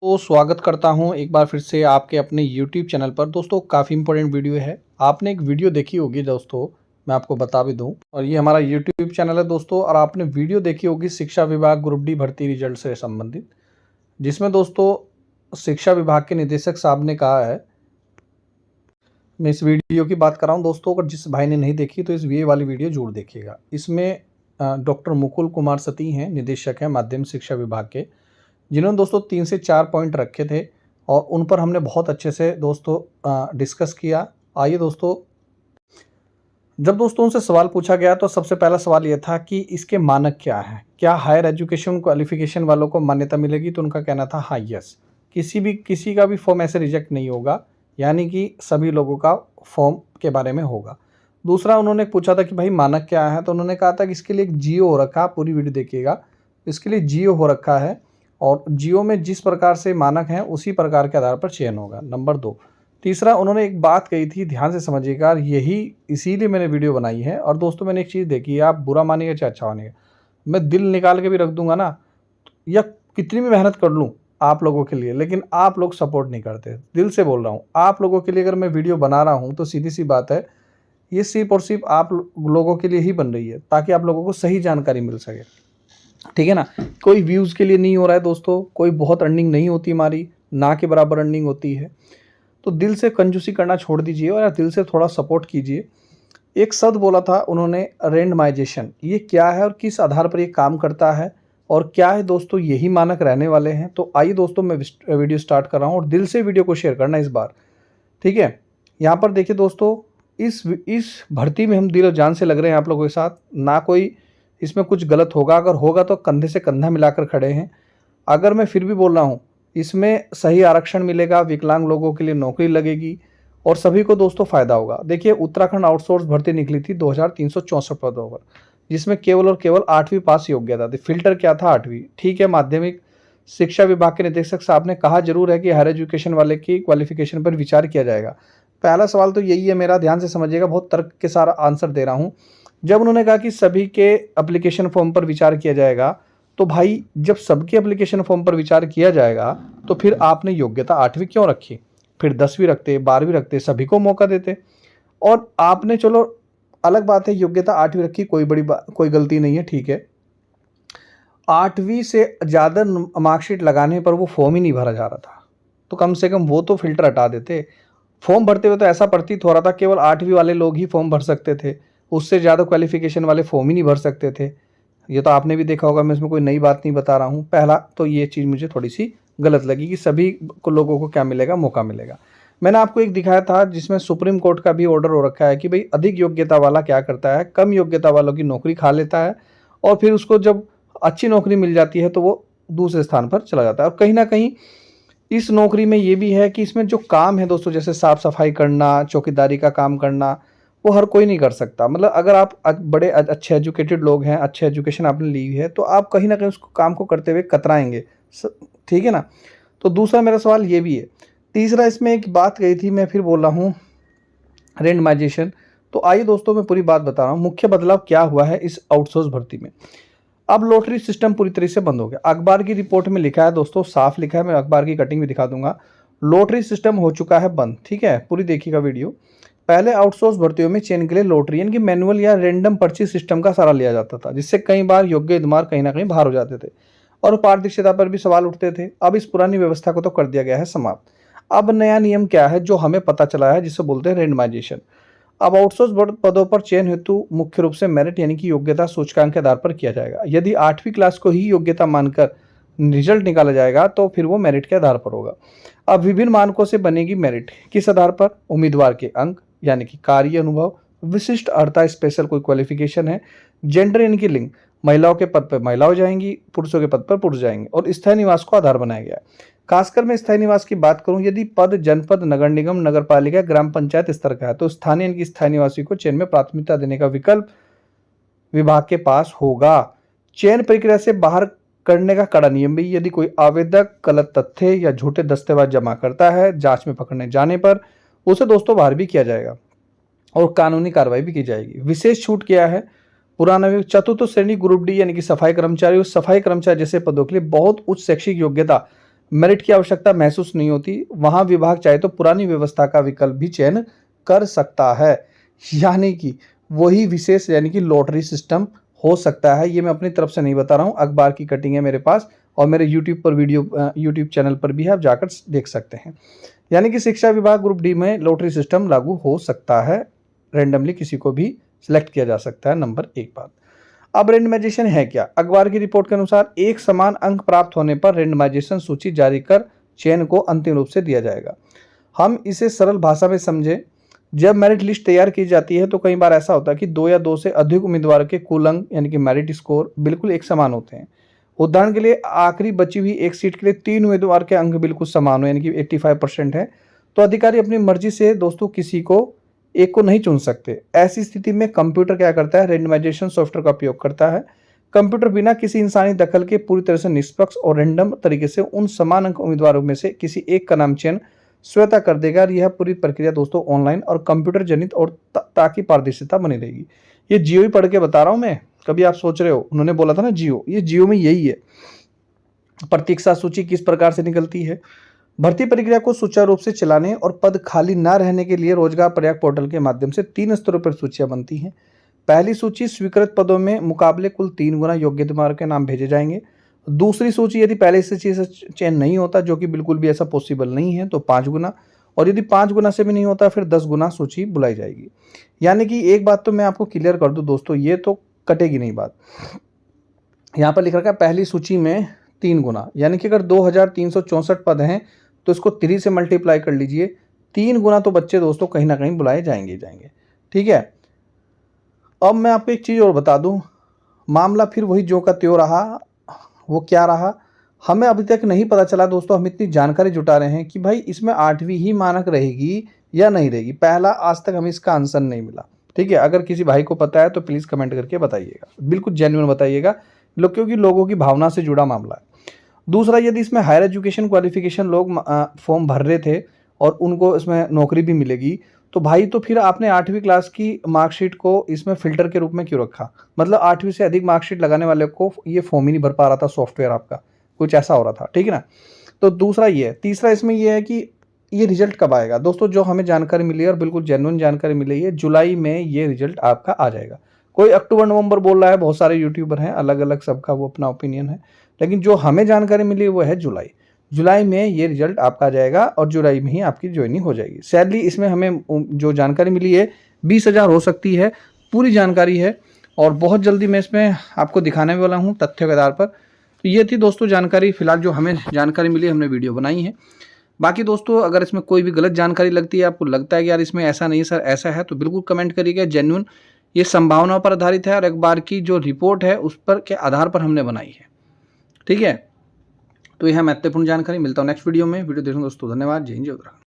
तो स्वागत करता हूं एक बार फिर से आपके अपने YouTube चैनल पर। दोस्तों काफ़ी इंपॉर्टेंट वीडियो है। आपने एक वीडियो देखी होगी दोस्तों, मैं आपको बता भी दूं, और ये हमारा YouTube चैनल है दोस्तों। और आपने वीडियो देखी होगी शिक्षा विभाग ग्रुप डी भर्ती रिजल्ट से संबंधित, जिसमें दोस्तों शिक्षा विभाग के निदेशक साहब ने कहा है, मैं इस वीडियो की बात कर रहा हूँ दोस्तों। अगर जिस भाई ने नहीं देखी तो ये वाली वीडियो जरूर देखिएगा। इसमें डॉक्टर मुकुल कुमार सती हैं, निदेशक हैं माध्यमिक शिक्षा विभाग के, जिन्होंने दोस्तों 3 से 4 पॉइंट रखे थे और उन पर हमने बहुत अच्छे से दोस्तों डिस्कस किया। आइए दोस्तों, जब दोस्तों उनसे सवाल पूछा गया तो सबसे पहला सवाल ये था कि इसके मानक क्या हैं, क्या हायर एजुकेशन क्वालिफिकेशन वालों को मान्यता मिलेगी। तो उनका कहना था हाँ, यस, किसी का भी फॉर्म ऐसे रिजेक्ट नहीं होगा, यानी कि सभी लोगों का फॉर्म के बारे में होगा। दूसरा उन्होंने पूछा था कि भाई मानक क्या है, तो उन्होंने कहा था कि इसके लिए एक जियो हो रखा, पूरी वीडियो देखिएगा, इसके लिए जियो हो रखा है और जियो में जिस प्रकार से मानक हैं उसी प्रकार के आधार पर चयन होगा। नंबर 2। तीसरा उन्होंने एक बात कही थी, ध्यान से समझिएगा, यही इसीलिए मैंने वीडियो बनाई है। और दोस्तों मैंने एक चीज़ देखी है, आप बुरा मानिएगा चाहे अच्छा मानिएगा, मैं दिल निकाल के भी रख दूंगा ना, या कितनी भी मेहनत कर लूँ आप लोगों के लिए, लेकिन आप लोग सपोर्ट नहीं करते। दिल से बोल रहा हूँ, आप लोगों के लिए अगर मैं वीडियो बना रहा हूँ तो सीधी सी बात है, ये सिर्फ और सिर्फ आप लोगों के लिए ही बन रही है, ताकि आप लोगों को सही जानकारी मिल सके। ठीक है ना, कोई व्यूज़ के लिए नहीं हो रहा है दोस्तों, कोई बहुत अर्निंग नहीं होती, हमारी ना के बराबर अर्निंग होती है। तो दिल से कंजूसी करना छोड़ दीजिए और दिल से थोड़ा सपोर्ट कीजिए। एक शब्द बोला था उन्होंने, रेंडमाइजेशन, ये क्या है और किस आधार पर ये काम करता है और क्या है दोस्तों, यही मानक रहने वाले हैं। तो आइए दोस्तों, मैं वीडियो स्टार्ट कर रहा हूँ और दिल से वीडियो को शेयर करना इस बार, ठीक है। यहाँ पर देखिए दोस्तों, इस भर्ती में हम दिल और जान से लग रहे हैं आप लोगों के साथ, ना कोई इसमें कुछ गलत होगा, अगर होगा तो कंधे से कंधा मिलाकर खड़े हैं। अगर मैं फिर भी बोल रहा हूँ, इसमें सही आरक्षण मिलेगा, विकलांग लोगों के लिए नौकरी लगेगी और सभी को दोस्तों फ़ायदा होगा। देखिए, उत्तराखंड आउटसोर्स भर्ती निकली थी 2364 पदों पर, जिसमें केवल और केवल 8वीं पास योग्यता थी। फिल्टर क्या था? 8वीं। ठीक है, माध्यमिक शिक्षा विभाग के निदेशक साहब ने कहा जरूर है कि हायर एजुकेशन वाले की क्वालिफिकेशन पर विचार किया जाएगा। पहला सवाल तो यही है मेरा, ध्यान से समझिएगा, बहुत तर्क के साथ आंसर दे रहा हूँ। जब उन्होंने कहा कि सभी के एप्लीकेशन फॉर्म पर विचार किया जाएगा, तो भाई जब सबके एप्लीकेशन फॉर्म पर विचार किया जाएगा तो फिर आपने योग्यता 8वीं क्यों रखी? फिर 10वीं रखते, 12वीं रखते, सभी को मौका देते। और आपने, चलो अलग बात है, योग्यता 8वीं रखी, कोई गलती नहीं है, ठीक है। 8वीं से ज़्यादा मार्कशीट लगाने पर वो फॉर्म ही नहीं भरा जा रहा था, तो कम से कम वो तो फिल्टर हटा देते। फॉर्म भरते हुए तो ऐसा प्रतीत हो रहा था केवल 8वीं वाले लोग ही फॉर्म भर सकते थे, उससे ज़्यादा क्वालिफिकेशन वाले फॉर्म ही नहीं भर सकते थे। ये तो आपने भी देखा होगा, मैं इसमें कोई नई बात नहीं बता रहा हूँ। पहला तो ये चीज़ मुझे थोड़ी सी गलत लगी कि सभी को लोगों को क्या मिलेगा, मौका मिलेगा। मैंने आपको एक दिखाया था जिसमें सुप्रीम कोर्ट का भी ऑर्डर हो रखा है कि भाई अधिक योग्यता वाला क्या करता है, कम योग्यता वालों की नौकरी खा लेता है और फिर उसको जब अच्छी नौकरी मिल जाती है तो वो दूसरे स्थान पर चला जाता है। और कहीं ना कहीं इस नौकरी में ये भी है कि इसमें जो काम है दोस्तों, जैसे साफ सफाई करना, चौकीदारी का काम करना, वो हर कोई नहीं कर सकता। मतलब अगर आप बड़े अच्छे एजुकेटेड लोग हैं, अच्छे एजुकेशन आपने ली है, तो आप कहीं ना कहीं उस काम को करते हुए कतराएंगे, ठीक है ना। तो दूसरा मेरा सवाल ये भी है। तीसरा, इसमें एक बात कही थी, मैं फिर बोल रहा हूँ, रेंडमाइजेशन। तो आइए दोस्तों, मैं पूरी बात बता रहा हूँ, मुख्य बदलाव क्या हुआ है इस आउटसोर्स भर्ती में। अब लॉटरी सिस्टम पूरी तरह से बंद हो गया। अखबार की रिपोर्ट में लिखा है दोस्तों, साफ लिखा है, मैं अखबार की कटिंग भी दिखा दूंगा। लॉटरी सिस्टम हो चुका है बंद, ठीक है, पूरी देखिएगा वीडियो। पहले आउटसोर्स भर्तियों में चयन के लिए लॉटरी यानी कि मैनुअल या रैंडम पर्ची सिस्टम का सहारा लिया जाता था, जिससे कई बार योग्य उम्मीदवार कहीं ना कहीं बाहर हो जाते थे और पारदर्शिता पर भी सवाल उठते थे। अब इस पुरानी व्यवस्था को तो कर दिया गया है समाप्त। अब नया नियम क्या है जो हमें पता चला है, जिसे बोलते हैं रेंडमाइजेशन। अब आउटसोर्स पदों पर चयन हेतु मुख्य रूप से मेरिट यानी कि योग्यता सूचकांक के आधार पर किया जाएगा। यदि 8वीं क्लास को ही योग्यता मानकर रिजल्ट निकाला जाएगा तो फिर वो मेरिट के आधार पर होगा। अब विभिन्न मानकों से बनेगी मेरिट, किस आधार पर? उम्मीदवार के अंक यानी कि कार्य अनुभव, विशिष्ट अर्हता, स्पेशल कोई क्वालिफिकेशन है, जेंडर यानी कि लिंग, महिलाओं के पद पर महिलाओं जाएंगी, पुरुषों के पद पर पुरुष जाएंगे, और स्थायी निवास को आधार बनाया गया है। खासकर मैं स्थायी निवास की बात करूं, यदि पद जनपद, नगर निगम, नगर पालिका, ग्राम पंचायत स्तर का है तो स्थानीय यानी कि स्थायी निवासी को चयन में प्राथमिकता देने का विकल्प विभाग के पास होगा। चयन प्रक्रिया से बाहर करने का कड़ा नियम भी, यदि कोई आवेदक गलत तथ्य या झूठे दस्तावेज जमा करता है, जांच में पकड़ने जाने पर उसे दोस्तों बाहर भी किया जाएगा और कानूनी कार्रवाई भी की जाएगी। विशेष छूट क्या है? पुराना चतुर्थ श्रेणी ग्रुप डी यानी कि सफाई कर्मचारी और सफाई कर्मचारी जैसे पदों के लिए बहुत उच्च शैक्षिक योग्यता मेरिट की आवश्यकता महसूस नहीं होती, वहां विभाग चाहे तो पुरानी व्यवस्था का विकल्प भी चयन कर सकता है। यानी कि वही विशेष यानी कि लॉटरी सिस्टम हो सकता है। ये मैं अपनी तरफ से नहीं बता रहा हूँ, अखबार की कटिंग है मेरे पास और मेरे यूट्यूब पर यूट्यूब चैनल पर भी आप जाकर देख सकते हैं। यानी कि शिक्षा विभाग ग्रुप डी में लॉटरी सिस्टम लागू हो सकता है, रेंडमली किसी को भी सिलेक्ट किया जा सकता है। नंबर 1 बात। अब रेंडमाइजेशन है क्या? अखबार की रिपोर्ट के अनुसार एक समान अंक प्राप्त होने पर रेंडमाइजेशन सूची जारी कर चयन को अंतिम रूप से दिया जाएगा। हम इसे सरल भाषा में समझें, जब मेरिट लिस्ट तैयार की जाती है तो कई बार ऐसा होता है कि 2 या 2 से अधिक उम्मीदवार के कुल अंक यानी कि मेरिट स्कोर बिल्कुल एक समान होते हैं। उदाहरण के लिए आखिरी बची हुई एक सीट के लिए 3 उम्मीदवार के अंक बिल्कुल समान हो यानी कि 85% है, तो अधिकारी अपनी मर्जी से दोस्तों किसी को एक को नहीं चुन सकते। ऐसी स्थिति में कंप्यूटर क्या करता है? रेंडमाइजेशन सॉफ्टवेयर का उपयोग करता है। कंप्यूटर बिना किसी इंसानी दखल के पूरी तरह से निष्पक्ष और रैंडम तरीके से उन समान अंक उम्मीदवारों में से किसी एक का नाम चयन स्वतः कर देगा। और यह पूरी प्रक्रिया दोस्तों ऑनलाइन और कंप्यूटर जनित और ताकि पारदर्शिता बनी रहेगी। ये जियो ही पढ़ के बता रहा हूं मैं, कभी आप सोच रहे हो उन्होंने बोला था ना जियो, ये जियो में यही है। प्रतीक्षा सूची किस प्रकार से निकलती है? भर्ती प्रक्रिया को सुचारू रूप से चलाने और पद खाली न रहने के लिए रोजगार प्रयाग पोर्टल के माध्यम से 3 स्तरों पर सूचियां बनती हैं। पहली सूची स्वीकृत पदों में मुकाबले कुल 3 गुना योग्य उम्मीदवार के नाम भेजे जाएंगे। दूसरी सूची यदि पहले सूची से चयन नहीं होता, जो कि बिल्कुल भी ऐसा पॉसिबल नहीं है, तो 5 गुना, और यदि 5 गुना से भी नहीं होता फिर 10 गुना सूची बुलाई जाएगी। यानी कि एक बात तो मैं आपको क्लियर कर दूं दोस्तों, ये तो कटेगी नहीं बात। यहाँ पर लिख रखा है पहली सूची में 3 गुना, यानी कि अगर 2364 पद हैं तो इसको 3 से मल्टीप्लाई कर लीजिए, 3 गुना तो बच्चे दोस्तों कहीं ना कहीं बुलाए जाएंगे ही जाएंगे। ठीक है, अब मैं आपको एक चीज़ और बता दूं, मामला फिर वही जो का त्यों रहा। वो क्या रहा, हमें अभी तक नहीं पता चला दोस्तों। हम इतनी जानकारी जुटा रहे हैं कि भाई इसमें 8वीं ही मानक रहेगी या नहीं रहेगी। पहला आज तक हमें इसका आंसर नहीं मिला। ठीक है, अगर किसी भाई को पता है तो प्लीज़ कमेंट करके बताइएगा, बिल्कुल जेन्युइन बताइएगा, क्योंकि लोगों की भावना से जुड़ा मामला है। दूसरा, यदि इसमें हायर एजुकेशन क्वालिफिकेशन लोग फॉर्म भर रहे थे और उनको इसमें नौकरी भी मिलेगी, तो भाई तो फिर आपने 8वीं क्लास की मार्कशीट को इसमें फिल्टर के रूप में क्यों रखा? मतलब 8वीं से अधिक मार्कशीट लगाने वाले को ये फॉर्म ही नहीं भर पा रहा था, सॉफ्टवेयर आपका कुछ ऐसा हो रहा था। ठीक है ना, तो दूसरा ये है। तीसरा इसमें ये है कि ये रिजल्ट कब आएगा दोस्तों? जो हमें जानकारी मिली है और बिल्कुल जेन्युइन जानकारी मिली है, जुलाई में ये रिजल्ट आपका आ जाएगा। कोई अक्टूबर नवंबर बोल रहा है, बहुत सारे यूट्यूबर हैं, अलग अलग सबका वो अपना ओपिनियन है, लेकिन जो हमें जानकारी मिली है वो है जुलाई। जुलाई में ये रिजल्ट आपका आ जाएगा और जुलाई में ही आपकी ज्वाइनिंग हो जाएगी। सैलरी इसमें हमें जो जानकारी मिली है 20,000 हो सकती है, पूरी जानकारी है और बहुत जल्दी मैं इसमें आपको दिखाने वाला हूँ तथ्यों के आधार पर। तो ये थी दोस्तों जानकारी, फिलहाल जो हमें जानकारी मिली हमने वीडियो बनाई है। बाकी दोस्तों अगर इसमें कोई भी गलत जानकारी लगती है, आपको लगता है कि यार इसमें ऐसा नहीं सर ऐसा है, तो बिल्कुल कमेंट करिएगा। जेन्युइन ये संभावनाओं पर आधारित है और एक बार की जो रिपोर्ट है उस पर के आधार पर हमने बनाई है। ठीक है, तो यह महत्वपूर्ण जानकारी। मिलता हूँ नेक्स्ट वीडियो में। वीडियो देखने दोस्तों धन्यवाद। जय हिंद, जय उत्तराखंड।